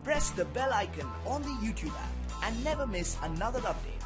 press the bell icon on the YouTube app and never miss another update.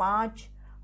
5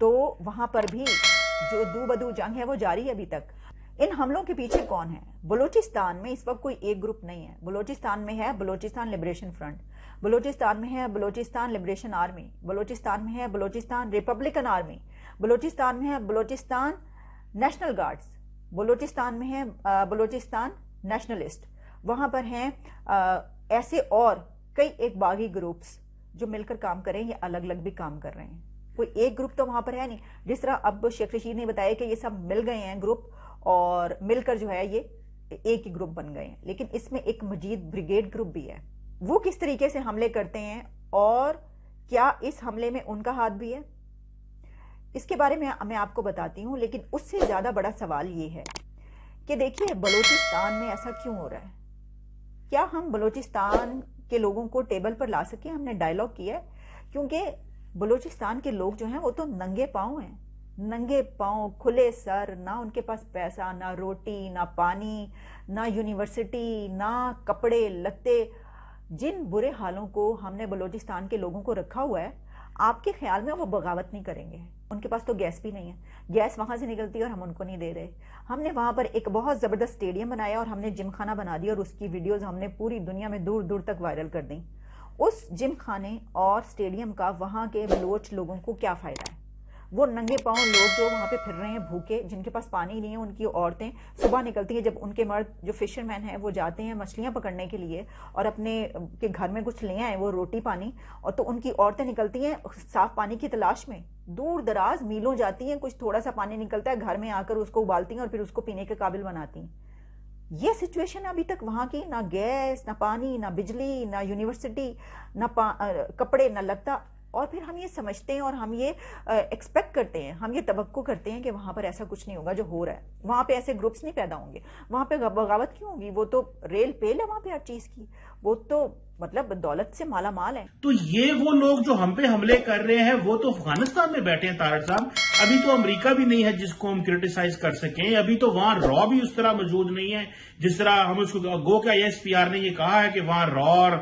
تو وہاں پر بھی جو دو بدو جنگ ہے وہ جاری ہے ابھی تک. ان حملوں کے پیچھے کون ہے؟ بلوچستان میں اس وقت کوئی ایک گروپ نہیں ہے. بلوچستان میں ہے بلوچستان لبریشن فرنٹ، بلوچستان میں ہے بلوچستان لبریشن آرمی، بلوچستان میں ہے بلوچستان ریپبلکن آرمی، بلوچستان میں ہے بلوچستان نیشنل گارڈز، بلوچستان میں ہے بلوچستان نیشنلسٹ. وہاں پر ہیں ایسے اور کئی ایک باغی گروپس جو مل کر کام کر رہے ہیں یا الگ الگ بھی کام کر رہے ہیں. کوئی ایک گروپ تو وہاں پر ہے نہیں. جس طرح اب شیخ رشید نے بتایا کہ یہ سب مل گئے ہیں گروپ اور مل کر جو ہے یہ ایک ہی گروپ بن گئے ہیں، لیکن اس میں ایک مجید بریگیڈ گروپ بھی ہے. وہ کس طریقے سے حملے کرتے ہیں اور کیا اس حملے میں ان کا ہاتھ بھی ہے، اس کے بارے میں آپ کو بتاتی ہوں. لیکن اس سے زیادہ بڑا سوال یہ ہے کہ دیکھیے بلوچستان میں ایسا کیوں ہو رہا ہے؟ کیا ہم بلوچستان کے لوگوں کو ٹیبل پر لا سکیں؟ ہم نے ڈائیلاگ کیا ہے کیونکہ بلوچستان کے لوگ جو ہیں وہ تو ننگے پاؤں ہیں، ننگے پاؤں، کھلے سر، نہ ان کے پاس پیسہ، نہ روٹی، نہ پانی، نہ یونیورسٹی، نہ کپڑے لتے. جن برے حالوں کو ہم نے بلوچستان کے لوگوں کو رکھا ہوا ہے، آپ کے خیال میں وہ بغاوت نہیں کریں گے؟ ان کے پاس تو گیس بھی نہیں ہے، گیس وہاں سے نکلتی ہے اور ہم ان کو نہیں دے رہے. ہم نے وہاں پر ایک بہت زبردست اسٹیڈیم بنایا اور ہم نے جم خانہ بنا دیا اور اس کی ویڈیوز ہم نے پوری دنیا میں دور دور تک وائرل کر دیں. اس جم خانے اور اسٹیڈیم کا وہاں کے بلوچ لوگوں کو کیا فائدہ ہے؟ وہ ننگے پاؤں لوگ جو وہاں پہ پھر رہے ہیں بھوکے، جن کے پاس پانی نہیں ہے، ان کی عورتیں صبح نکلتی ہیں، جب ان کے مرد جو فشر مین ہیں وہ جاتے ہیں مچھلیاں پکڑنے کے لیے اور اپنے کے گھر میں کچھ لے آئے وہ روٹی پانی، اور تو ان کی عورتیں نکلتی ہیں صاف پانی کی تلاش میں، دور دراز میلوں جاتی ہیں، کچھ تھوڑا سا پانی نکلتا ہے گھر میں آ کر اس کو ابالتی ہیں اور پھر اس کو پینے کے قابل بناتی ہیں. یہ سچویشن ابھی تک وہاں کی، نہ گیس، نہ پانی، نہ بجلی، نہ یونیورسٹی، نہ کپڑے، نہ لگتا. اور پھر ہم یہ سمجھتے ہیں اور ہم یہ ایکسپیکٹ کرتے ہیں، ہم یہ توقع کرتے ہیں کہ وہاں پر ایسا کچھ نہیں ہوگا جو ہو رہا ہے. وہاں پہ ایسے گروپس نہیں پیدا ہوں گے، وہاں پہ بغاوت کیوں ہوگی؟ وہ تو ریل پیل ہے وہاں پہ ہر چیز کی، وہ تو مطلب دولت سے مالا مال ہے. تو یہ وہ لوگ جو ہم پہ حملے کر رہے ہیں وہ تو افغانستان میں بیٹھے ہیں طارق صاحب. ابھی تو امریکہ بھی نہیں ہے جس کو ہم کرٹیسائز کر سکیں. ابھی تو وہاں را بھی اس طرح موجود نہیں ہے جس طرح ہم اس کو گو کہ ESPR نے یہ کہا ہے کہ وہاں را اور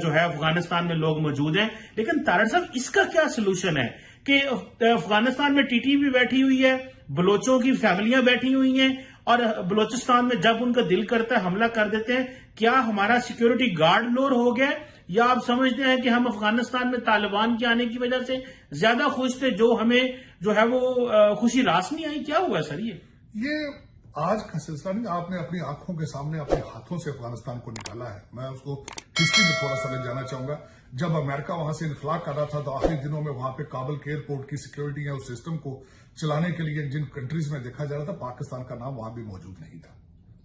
جو ہے افغانستان میں لوگ موجود ہیں. لیکن طارق صاحب اس کا کیا سلوشن ہے کہ افغانستان میں TT بھی بیٹھی ہوئی ہے، بلوچوں کی فیملیاں بیٹھی ہوئی ہیں اور بلوچستان میں جب ان کا دل کرتا ہے حملہ کر دیتے ہیں. کیا ہمارا سیکیورٹی گارڈ لور ہو گیا یا آپ سمجھتے ہیں کہ ہم افغانستان میں طالبان کے آنے کی وجہ سے زیادہ خوش تھے جو ہمیں جو ہے وہ خوشی راس نہیں آئی؟ کیا ہوا ہے سر؟ یہ آج کا سلسلہ نہیں، آپ نے اپنی آنکھوں کے سامنے اپنے ہاتھوں سے افغانستان کو نکالا ہے. میں اس کو ہسٹری میں تھوڑا سا لے جانا چاہوں گا. جب امریکہ وہاں سے انخلا کر رہا تھا تو آخری دنوں میں وہاں پہ کابل کے ایئرپورٹ کی سیکیورٹی ہے اس سسٹم کو چلانے کے لیے جن کنٹریز میں دیکھا جا رہا تھا پاکستان کا نام وہاں بھی موجود نہیں تھا.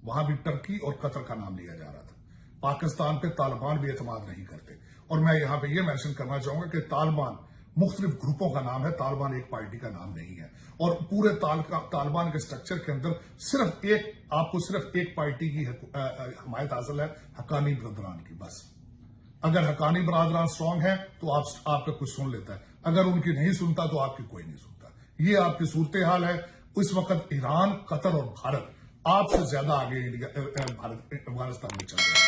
وہاں بھی ٹرکی اور قطر کا نام لیا جا رہا تھا. پاکستان پہ طالبان بھی اعتماد نہیں کرتے. اور میں یہاں پہ یہ مینشن کرنا چاہوں گا کہ طالبان مختلف گروپوں کا نام ہے، طالبان ایک پارٹی کا نام نہیں ہے. اور پورے طالبان کے سٹرکچر کے اندر آپ کو صرف ایک پارٹی کی حمایت حاصل ہے، حقانی برادران کی. بس اگر حقانی برادران سٹرانگ ہے تو آپ کا کوئی سن لیتا ہے، اگر ان کی نہیں سنتا تو آپ کی کوئی نہیں سنتا. یہ آپ کی صورتحال ہے. اس وقت ایران، قطر اور بھارت آپ سے زیادہ آگے افغانستان میں چل رہے ہیں.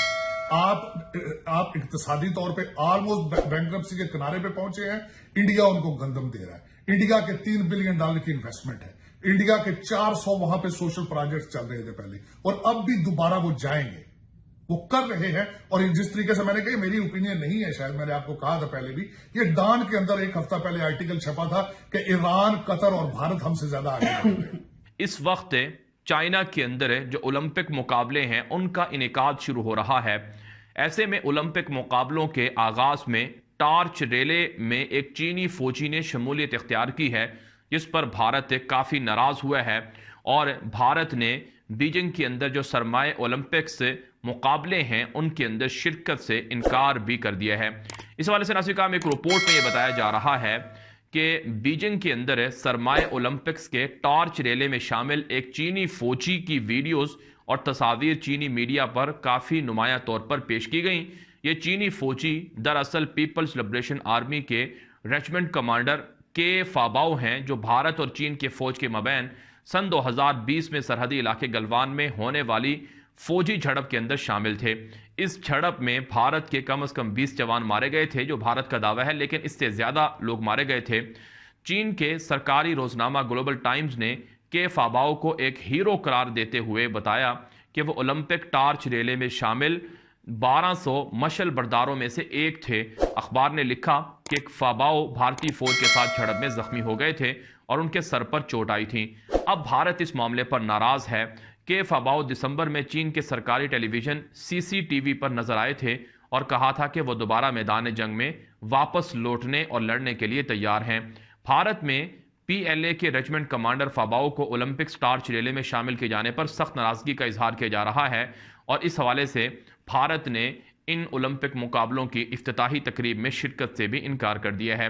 آپ اقتصادی طور پہ آلموسٹ بینکرپسی کے کنارے پہ پہنچے ہیں. انڈیا ان کو گندم دے رہا ہے. انڈیا کے $3 بلین کی انویسٹمنٹ ہے. انڈیا کے 400 وہاں پہ سوشل پروجیکٹس چل رہے تھے پہلے اور اب بھی دوبارہ وہ جائیں گے، وہ کر رہے ہیں. اور جس طریقے سے میں نے کہا، میری اوپینین نہیں ہے، شاید میں نے آپ کو کہا تھا پہلے بھی، یہ ڈان کے اندر ایک ہفتہ پہلے آرٹیکل چھپا تھا کہ ایران، قطر اور بھارت ہم سے زیادہ آگے بڑھ رہے ہیں. اس وقت چائنا کے اندر جو اولمپک مقابلے ہیں ان کا انعقاد شروع ہو رہا ہے. ایسے میں اولمپک مقابلوں کے آغاز میں ٹارچ ریلے میں ایک چینی فوجی نے شمولیت اختیار کی ہے جس پر بھارت کافی ناراض ہوا ہے اور بھارت نے بیجنگ کے اندر جو سرمایہ اولمپکس مقابلے ہیں ان کے اندر شرکت سے انکار بھی کر دیا ہے. اس حوالے سے ناصر کام ایک رپورٹ میں یہ بتایا جا رہا ہے کہ بیجنگ کے اندر سرمایہ اولمپکس کے ٹارچ ریلے میں شامل ایک چینی فوجی کی ویڈیوز اور تصاویر چینی میڈیا پر کافی نمایاں طور پر پیش کی گئیں. یہ چینی فوجی دراصل پیپلز لبریشن آرمی کے ریجمنٹ کمانڈر کے فاباؤ ہیں جو بھارت اور چین کے فوج کے مابین سن 2020 میں سرحدی علاقے گلوان میں ہونے والی فوجی جھڑپ کے اندر شامل تھے. اس جھڑپ میں بھارت کے کم از کم 20 جوان مارے گئے تھے جو بھارت کا دعویٰ ہے، لیکن اس سے زیادہ لوگ مارے گئے تھے. چین کے سرکاری روزنامہ گلوبل ٹائمز نے کے فاباؤ کو ایک ہیرو قرار دیتے ہوئے بتایا کہ وہ اولمپک ٹارچ ریلے میں شامل 1200 مشل برداروں میں سے ایک تھے۔ اخبار نے لکھا کہ ایک فاباؤ بھارتی فوج کے ساتھ جھڑپ میں زخمی ہو گئے تھے اور ان کے سر پر چوٹ آئی تھی۔ اب بھارت اس معاملے پر ناراض ہے کہ فاباؤ دسمبر میں چین کے سرکاری ٹیلی ویژن CCTV پر نظر آئے تھے اور کہا تھا کہ وہ دوبارہ میدان جنگ میں واپس لوٹنے اور لڑنے کے لیے تیار ہیں۔ بھارت میں PLA کے ریجمنٹ کمانڈر فاباؤ کو اولمپکس ٹارچ ریلے میں شامل کیے جانے پر سخت ناراضگی کا اظہار کیا جا رہا ہے اور اس حوالے سے بھارت نے ان اولمپک مقابلوں کی افتتاحی تقریب میں شرکت سے بھی انکار کر دیا ہے۔